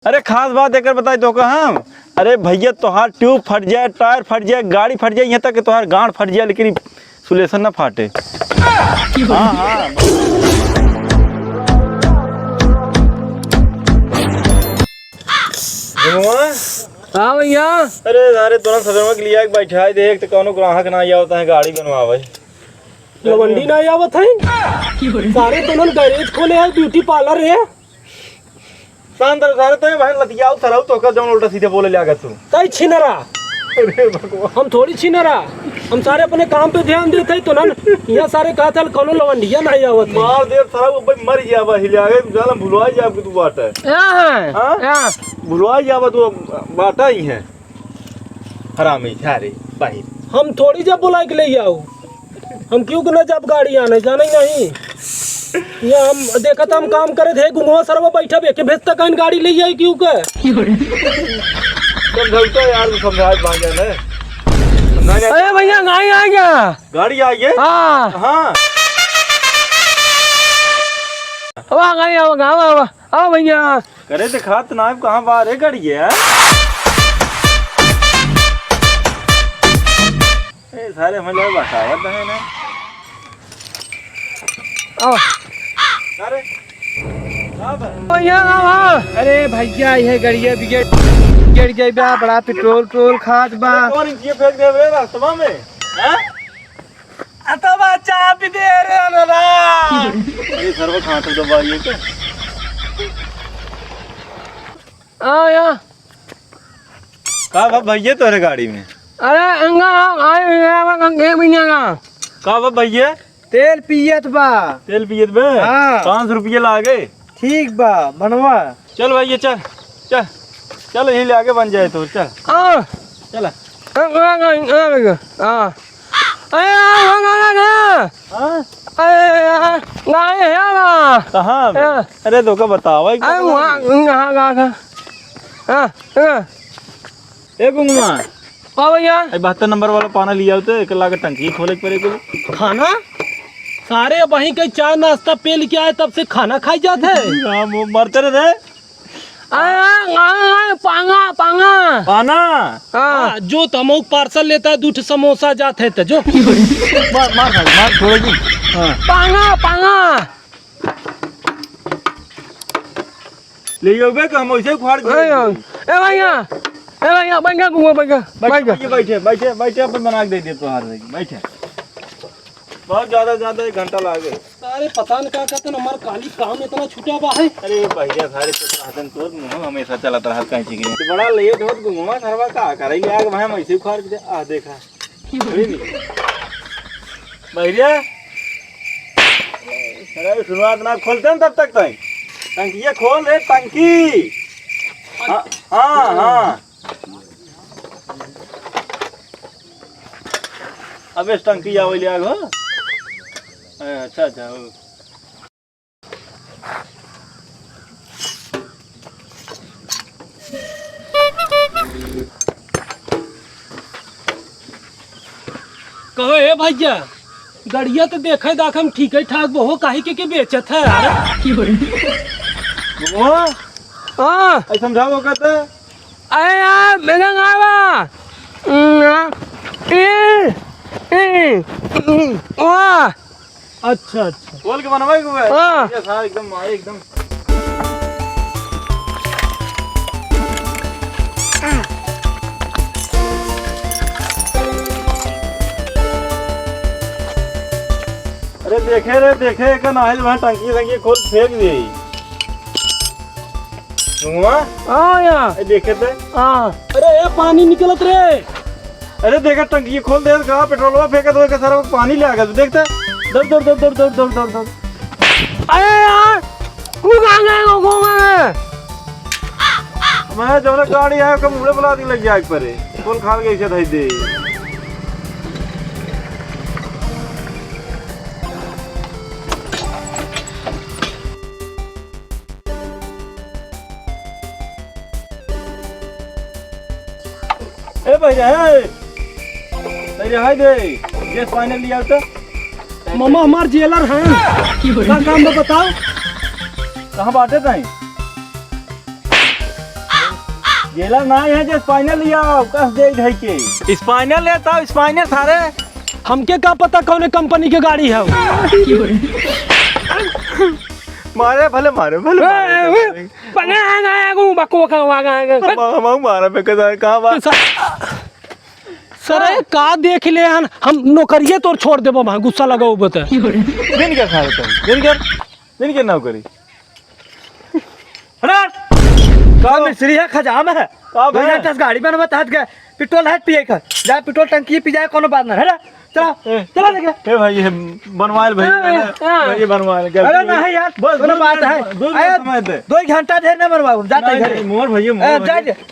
अरे खास बात एक बताई तो हम अरे भैया तोहार ट्यूब फट जाए, टायर फट जाए, गाड़ी फट जाए, यहाँ तक कि तोहार गांड फट जाए लेकिन सुलेशन ना फाटे। हाँ हाँ हाँ भैया। अरे सारे तुरंत सदमा के लिया बैठा देख तो कौनो ग्राहक ना आया होता है गाड़ी बनवावे लवंडी ना आवत है सारे तुरंत गैरेज खोले है, ब्यूटी पार्लर है शांत सारे तो भाई लतियाओ सराउ तो का जौन उल्टा सीधे बोले लागा तू तई छिनरा। अरे भगवान हम थोड़ी छिनरा, हम सारे अपने काम पे ध्यान देते हैं। तुरंत यहाँ सारे कहा था कौनो लवंडिया ना आवत है। मार दे सराउ भाई मर जावा हिलागे ज्यादा भुलवा जा तू बाटा हां भुलवा जावा तू बाटा ही है हरामी सारे भाई। हम थोड़ी जब बुला के ले आओ, हम क्यों ना जब गाड़ी आने जाना ही नहीं। ये हम देखा था हम काम करे थे गुंगवा सरवा बैठा बेके भेजता कहीं गाड़ी ले आई क्यों के समझौता यार समझा भांजा ने। अरे भैया गाड़ी आ गया, गाड़ी आ गई। हाँ हाँ वाह गाड़ी आ भैया करे दिखा तो नाइब कहाँ बाहर है गाड़ी है। ए सारे हमें लोग बताया तो है ना। अरे भैया अरे भैया ये गड़िया बिगड़ गई बा, बड़ा पेट्रोल खाद बा। कौन ये फेंक दे रे रास्ता में हैं? अतवा चाय भी दे रे अनरा। अरे सर्व खाट दबाइए के आया का बाप भैया तोरे गाड़ी में। अरे अंगा आए गंगे बिना का बाप भैया तेल पियत बा। तेल पियत बे। हाँ। 500 रुपये लागे। ठीक बा बनवा। चल भैया चल चल चल यही ले आगे बन जाए तो चल चल। कहाँ अरे तो का बतावा ए गुंगमा भैया 72 नंबर वाला पाना लिया तो एक लाख टंकी खोले के पड़ेगा। खाना सारे वहीं के चाय नाश्ता पे लेके आए तब से खाना खाई जाते है। हाँ वो मरते रहे पांगा पाना। हाँ जो तमोक पार्सल लेता है दूठ समोसा जाते है तो जो मार छोड़ेगी। हाँ पांगा ले जाओगे कि हम वैसे उखाड़ भैया बैठे अपन बना के दे दिए तुहार बैठे बहुत ज्यादा 1 घंटा लागे। सारे पता नहीं क्या कहते हमारा काली काम इतना छूटा बा है। अरे भैया सारे तो तो मुंह हमेशा चलत रहा कहीं चीज तो बड़ा लेट होत घुमा सरवा का करे ले आगे भाई हम ऐसे उखाड़ के आ देखा भैया अरे शुरुआत ना खोलते हैं तब तक तई टंकी खोल रे टंकी। हाँ अब इस टंकी आओ ले आगो। अच्छा कहो ए भैया गड़िया तो देखे दाख हम ठीक है ठाक बहु काहे के बेचत है यार। हाँ समझाओ कहते अरे यार मेरा गावा अच्छा बोल के बनवाई को हाँ। एकदम अरे देखे का नाहिल वहाँ टंकी खोल फेंक दी देखे थे। अरे ये पानी निकलत रे। अरे देखा टंकी खोल दे कहा पेट्रोल फेंका तो सारा पानी ले आ गया तू देखता दौड़। अरे यार मैं जब गाड़ी आया कब मुड़े बुला दी लग जाए पर खोल खाल के धई दे। ए भैया हाय दे गैस फाइनल लिया तो मामा हमार जेलर हैं क्या काम बताओ कहाँ बांटे थे गेला ना है जे स्पाइनर लिया कस दे ढई के स्पाइनर लेता स्पाइनर थारे हमके क्या पता कौन कंपनी की गाड़ी है वो? मारे भले मारे मारा पे कहाँ बात सर का देख ले हम नौकरिए तोर छोड़ देबो वहाँ गुस्सा लगाओ बता दिन क्या खा रहे दिन क्या नौकरी मिस्त्री है खजाम है भैया 10 गाड़ी में बता के पेट्रोल है पिए का जा पेट्रोल टंकी पी जाए कोनो बात ना है चला चला देख ए भाई ये बनवाइल भाई बनवाइल अरे नहीं यार बस कोनो बात है समय दे 2 घंटा देर ना बनवाऊ जाते घर मोर भैया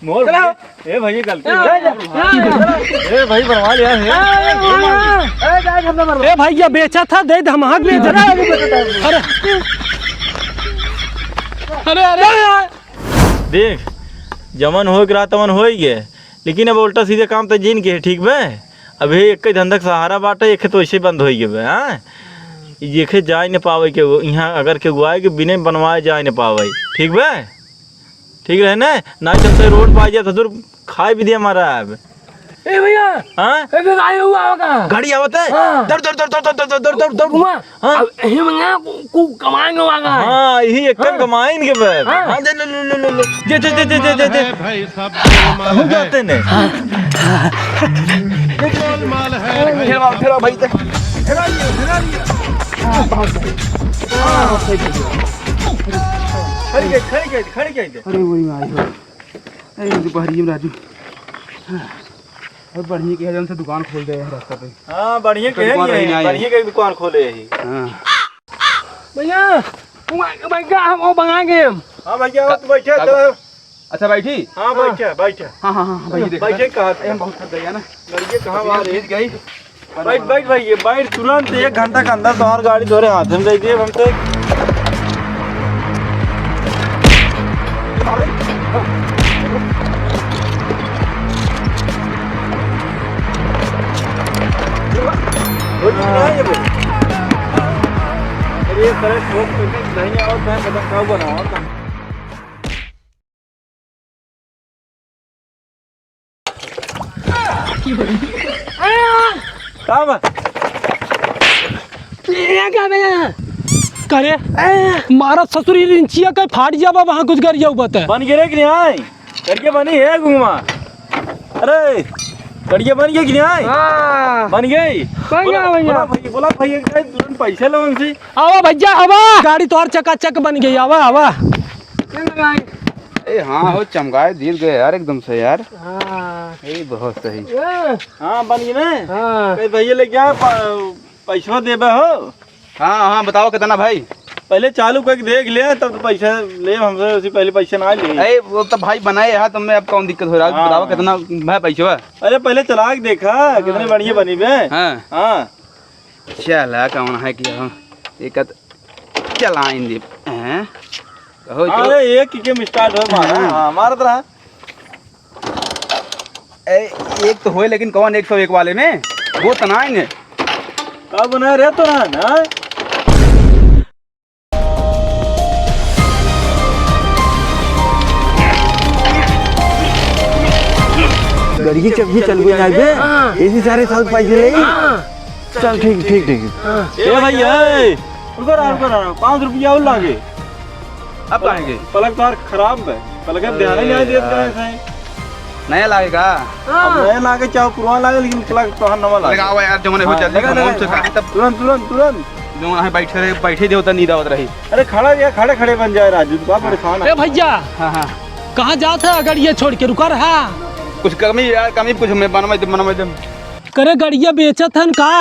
मोर चला ए भैया गलती ए भाई बनवा लिया है ए जा हम ना बनवा ए भैया बेचा था दे हम हाथ बेच रहा अरे अरे देख जमन हो रहा तमन हो ही गए लेकिन अब उल्टा सीधे काम तो जीन के ठीक बे अभी एक धंधा सहारा बाटे एक तो ऐसे बंद हो गए हाँ ये जा नहीं पावे के यहाँ अगर के गुआए के बिना बनवाए जा नहीं पावे ठीक बे ठीक रहे ना चलते रोड पर आ जाए तो दूर खाए भी दिया हमारा अब ए भैया हाँ गाड़ी हुआ होगा गाड़ी आवत है दौड़ दौड़ दौड़ दौड़ दौड़ दौड़ दौड़ दौड़ घुमा अब यही मंगा को कमाएंगे वागा हाँ यही एक कम कमाएंगे बे हाँ दे ले जे भाई सब हम जाते ने गोलमाल है फिर भाई तक खड़ी गई अरे वही में आई हो अरे दोपहरी में राजू और बढ़िया के जन से दुकान खोल दे रास्ता पे हाँ बढ़िया के बढ़िया के दुकान खोले यही हां भैया भैया हम वो मंगाएंगे हाँ भैया तो बैठे तो अच्छा बैठी हाँ बैठे हां भैया बैठे कहाँ थे बहुत थक गया ना लड़के कहाँ बाहर रेत गई बैठ भैया बैठ तुरंत 1 घंटा के अंदर तुम्हारी गाड़ी धोरे हाथ में दे दिए हम तो ये तरह ठोक नहीं आओ तो पता कब बनाओ काम करे मारा ससुरी रिंचिया का फाट जाबा वहाँ कुछ गरिया बता बन गिरे कि नहीं आई करके बनी है घूमा अरे कड़िया बन गई कि नहीं आई बन गई बोला भैया तुरंत पैसे लो उनसे आवा भैया आवा गाड़ी तो और चकाचक बन गई आवा आवा ए हां हो चमकाए दिल गए यार एकदम से यार ए बहुत सही हाँ बन गई ना हाँ भैया ले क्या पैसा देबे हो हां बताओ कितना भाई पहले चालू करके देख ले तब तो पैसा ले हमसे उसी पहले पैसा ना ले अरे वो तो भाई बनाए है तुम में अब कौन दिक्कत हो रहा है बताओ कितना भाई पैसा अरे पहले चला के देखा कितने बढ़िया बनी बे हाँ चला कौन है कि हम एक चलाएंगे हैं अरे एक के स्टार्ट हो मारा मारा रहा एक तो होए लेकिन कौन 101 वाले में वो तनाएंगे कब बना रहे तो ना गड़िए चल गई ना बे इसी सारे साल पैसे ले चल ठीक ए भैया रुको 5 रुपया और लागे अब आएंगे पलक तो खराब है पलक ध्यान ही नहीं देता नया लागेगा अब नया लागे चाहे पुराना लागे लेकिन पलक तो नवा लागे लगाओ यार जो मैंने हो जल्दी कौन से कहा तब तुरंत जो है बैठे देवता नींद आवत रही अरे खड़े बन जाए राजू तो परेशान है भैया हां कहाँ जाता है गाड़िया छोड़ के रुका रहा कुछ कमी यार कमी कुछ मैं बनवा दे करे गाड़िया बेचत हन का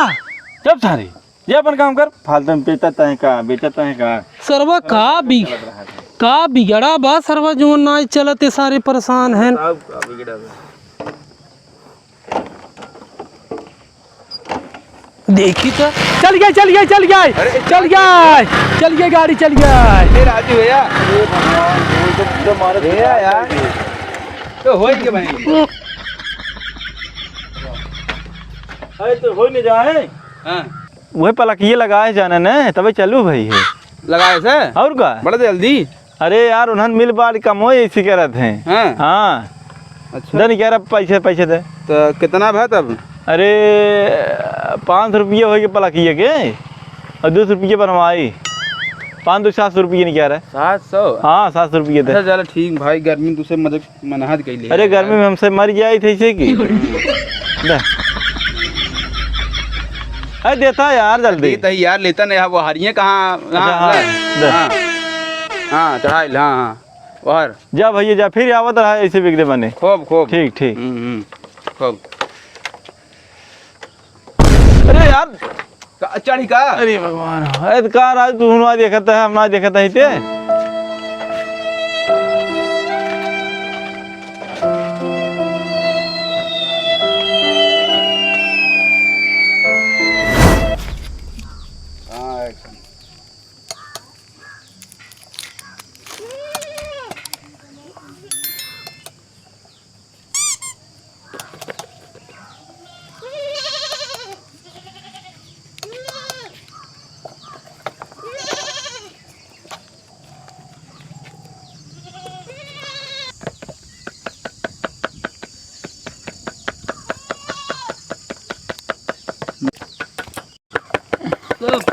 जब सारे ये अपन काम कर फालतू में बेचता है का सरवा का बिगड़ा बा सरवा जो ना चलते सारे परेशान हैं देखी तो चल गई गाड़ी चल गई राजू भैया यार तो हो के भाई अरे तो हो नहीं जाए हां वही पलक ये लगाए जाना ना तबे चलू भाई है लगाए से और का बड़ा जल्दी अरे यार उन्हन मिल बाड़ कम हो इसी करत हैं हां हाँ अच्छा दे नहीं कह रहा पैसे पैसे दे। तो कितना भाई तब? अरे 500 रुपये हो गए पलकिए के और 200 रुपये बनवाई, 500-700 रुपये नहीं कह रहा है। 700? हाँ 700 रुपये दे। अच्छा चलो ठीक भाई, गर्मी में दूसरे मदद मनाहत कैली। अरे गर्मी में हमसे मर जाई थे इसे की दे। अरे देता यार जल्दी। तो यार लेता नहीं है वो हरिये कहाँ? हाँ, दे। हाँ चढ़ाई हाँ और जा भैया जा, फिर आवत रहा ऐसे बिक दे बने। खूब खूब ठीक ठीक। खूब। अरे यार चढ़ी का? अरे भगवान, अरे कार आज तू ना देखता है, हम ना देखता है ते।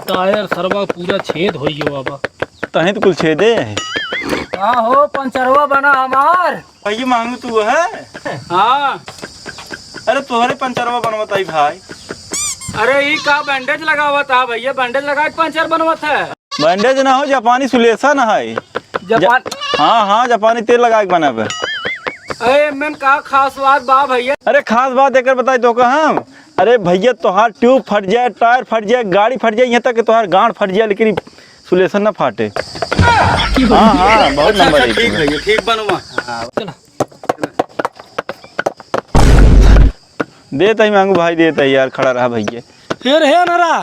टायर सरवा पूरा छेद हो गयो बाबा। तहीं तो कुल छेदे है। हाँ हो पंचरवा बना हमार। भैया मांगू तू है? हाँ अरे तुम्हारे पंचरवा बनवाता ही भाई। अरे ये का बैंडेज लगावा था भैया, बैंडेज लगा के पंचर बनवत है। बैंडेज ना हो, जापानी सुलेसा ना है। जापान हाँ हाँ जापानी तेल लगा के बना पे। अरे मैंने का खास बात बा भैया। अरे खास बात एक बताई तो हम, अरे भैया तोहार ट्यूब फट जाए, टायर फट जाए, गाड़ी फट जाए, यहाँ तक कि तोहार गांड फट जाए लेकिन सुलेशन ना फाटे। हाँ हाँ बहुत नंबर है। ठीक भैया ठीक बनवा। देता ही मांगू भाई, देता ही यार, खड़ा रहा भैया। फिर है नरा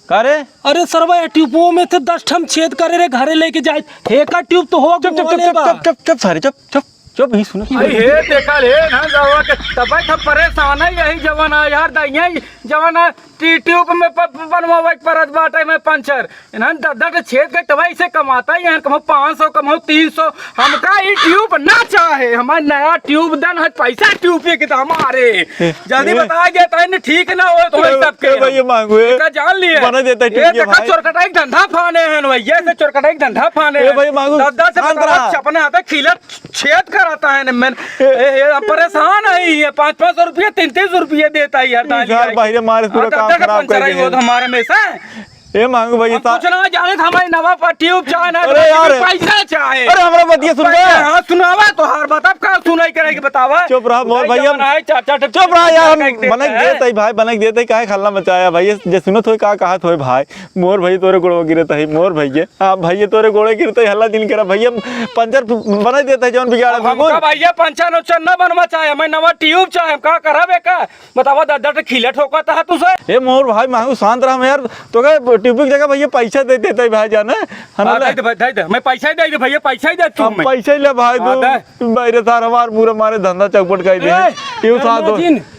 का रे? अरे सरवा ये ट्यूबों में थे 10 ठम छेद करे रे, घरे लेके जाए। हे का ट्यूब तो हो चुप चुप चुप चुप चुप चुप सारे चुप चुप चुप ही सुनो। अरे हे देखा ले ना जवा के तबे था परेशान है यही जवाना यार दैया जवाना ट्यूब में बनवावे परत बाटे में पंचर इन्हन दर्द छेद के तबे से कमाता है। कम 500 कम 300 हमका ये ट्यूब ना चाहे, हमारा नया ट्यूब दन है पैसा ट्यूब के हमारे जल्दी बता गया तने ठीक ना हो तो सब के भैया मांगू का जान लिए बना देता ये देखा चोरकटाई धंधा फाने हैं भैया से चोरकटाई धंधा फाने ए भाई मांगू, दादा से शांत अपने हाथ खिला छेद कराता है मैं परेशान है ये 500 रुपये 300 रुपये देता है यार यार भाई रे मारे पूरा काम खराब कर दिया। हमारे में से ए मांगू भैया कुछ ना जाने हमारे नवा पर ट्यूब चाहे ना अरे यार पैसा चाहे। अरे हमरा बतिया सुन बे। हाँ सुनावा तो हर बता का सुनाई करेगी बतावा। चुप रहा मोर भैया, चुप रहा यार, हम बनक देता ही भाई, बनक देता ही काहे खल्ला मचाया भाई। जे सुनत होय का कहत होय भाई, मोर भाई तोरे गोड़ो गिरत है, मोर भैया हां भैया तोरे गोड़े गिरत है, हल्ला दिन करा भैया पंचर बना देता है जौन बिगाड़ हमका भैया पंचर उचर ना बनवा चाहे, मैं नवा ट्यूब चाहे का कराबे का बतावा दादा खिला ठोकता है तुसे। ए मोर भाई मांगू शांत रहा यार, तो का ट्यूब की जगह भैया पैसा दे देता है भाई जाना दे मैं पैसा दे भैया पैसा ही दे तू हम पैसा ही ले भाई तू मेरे सार हमार पूरा मारे धंधा चौपट कर दे ट्यूब साथ दो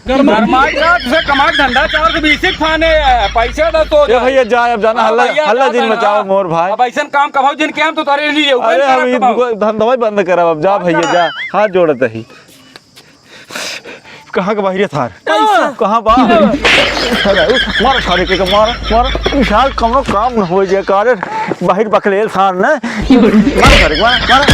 गरमाई का तुसे कमाई धंधा 420 खाने पैसा दे तो ए भैया जा अब जाना, हल्ला हल्ला दिन मचाओ मोर भाई। अब ऐसा काम कमाओ जिनके हम तो तारे नहीं अरे हम ये धंधा भाई बंद करा अब, जा भैया जा, हाथ जोड़त ही। कहाँ का बाहर थार कहाँ बा मार सारे के मार मार विशाल कमरो काम न हो जाए कार बाहर बकलेल सार ने मार सारे मार मार